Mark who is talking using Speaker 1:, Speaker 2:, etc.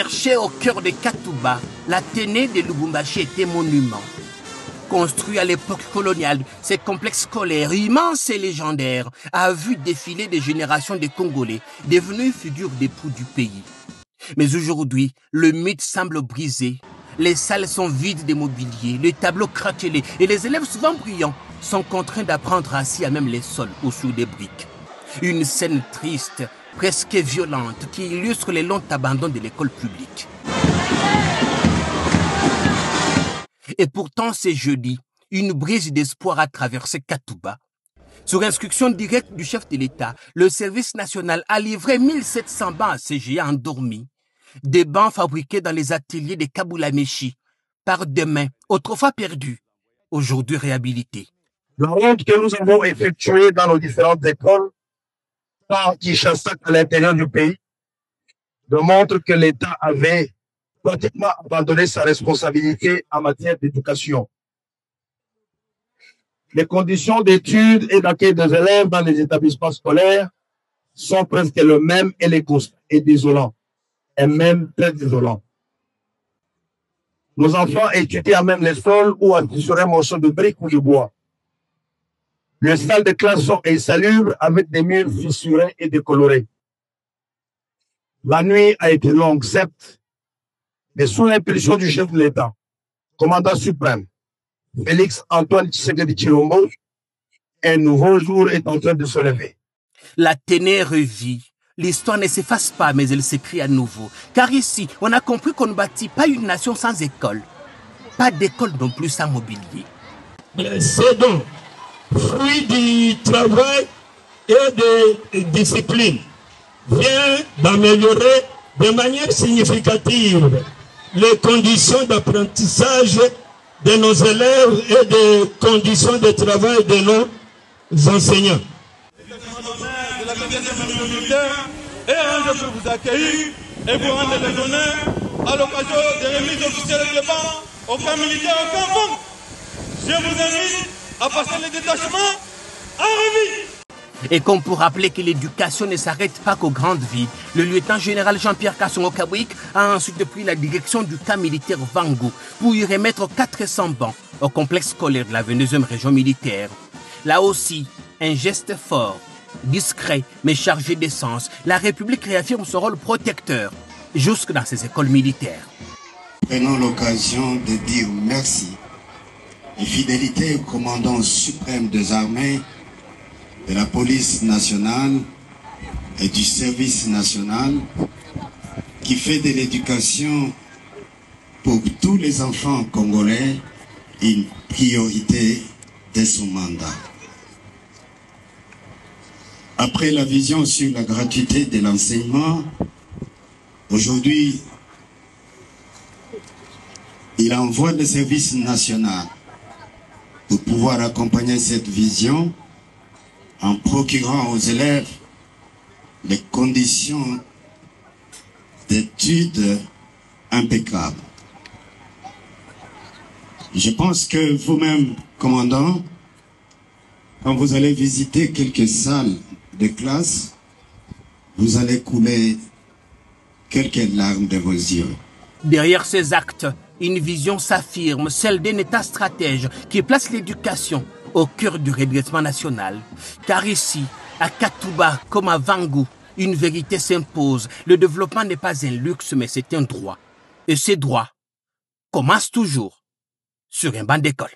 Speaker 1: Perché au cœur de Katouba, l'Athénée de Lubumbashi était monument. Construit à l'époque coloniale, ce complexe scolaire immense et légendaire a vu défiler des générations de Congolais, devenus figures d'époux du pays. Mais aujourd'hui, le mythe semble brisé. Les salles sont vides de mobilier, les tableaux craquelés et les élèves souvent brillants sont contraints d'apprendre assis à même les sols ou sous des briques. Une scène triste, presque violente, qui illustre les longs abandons de l'école publique. Et pourtant, c'est jeudi, une brise d'espoir a traversé Katouba. Sur instruction directe du chef de l'État, le service national a livré 1700 bancs à ces géants endormis. Des bancs fabriqués dans les ateliers de Kabulameshi, par des mains autrefois perdues, aujourd'hui réhabilitées.
Speaker 2: La ronde que nous avons effectuée dans nos différentes écoles, par Kinshasa à l'intérieur du pays, démontre que l'État avait pratiquement abandonné sa responsabilité en matière d'éducation. Les conditions d'études et d'accueil des élèves dans les établissements scolaires sont presque les mêmes et les constats et désolants, et même très désolants. Nos enfants étudient à même les sols ou sur un morceau de briques ou de bois. Les salles de classe sont insalubres avec des murs fissurés et décolorés. La nuit a été longue, certes, mais sous l'impulsion du chef de l'État, commandant suprême, Félix Antoine Tshisekedi Tshilombo, un nouveau jour est en train de se lever.
Speaker 1: L'Athénée revit. L'histoire ne s'efface pas, mais elle s'écrit à nouveau. Car ici, on a compris qu'on ne bâtit pas une nation sans école. Pas d'école non plus sans mobilier.
Speaker 3: C'est donc fruit du travail et de discipline vient d'améliorer de manière significative les conditions d'apprentissage de nos élèves et des conditions de travail de nos enseignants.
Speaker 4: De la militaire est arrangé pour vous accueillir et vous rendre les honneurs à l'occasion des remises officielles de banc au camp militaire au camp. Je vous invite à passer le détachement en revue.
Speaker 1: Et comme pour rappeler que l'éducation ne s'arrête pas qu'aux grandes villes, le lieutenant-général Jean-Pierre Kassongo-Kabouik a ensuite pris la direction du camp militaire Vangu pour y remettre 400 bancs au complexe scolaire de la 22e région militaire. Là aussi, un geste fort, discret mais chargé d'essence, la République réaffirme son rôle protecteur jusque dans ses écoles militaires.
Speaker 5: Prenons l'occasion de dire merci et fidélité au commandant suprême des armées, de la police nationale et du service national qui fait de l'éducation pour tous les enfants congolais une priorité de son mandat. Après la vision sur la gratuité de l'enseignement, aujourd'hui, il envoie le service national pour pouvoir accompagner cette vision en procurant aux élèves les conditions d'études impeccables. Je pense que vous-même, commandant, quand vous allez visiter quelques salles de classe, vous allez couler quelques larmes de vos yeux.
Speaker 1: Derrière ces actes, une vision s'affirme, celle d'un État stratège qui place l'éducation au cœur du redressement national. Car ici, à Katouba comme à Vangu, une vérité s'impose. Le développement n'est pas un luxe, mais c'est un droit. Et ces droits commencent toujours sur un banc d'école.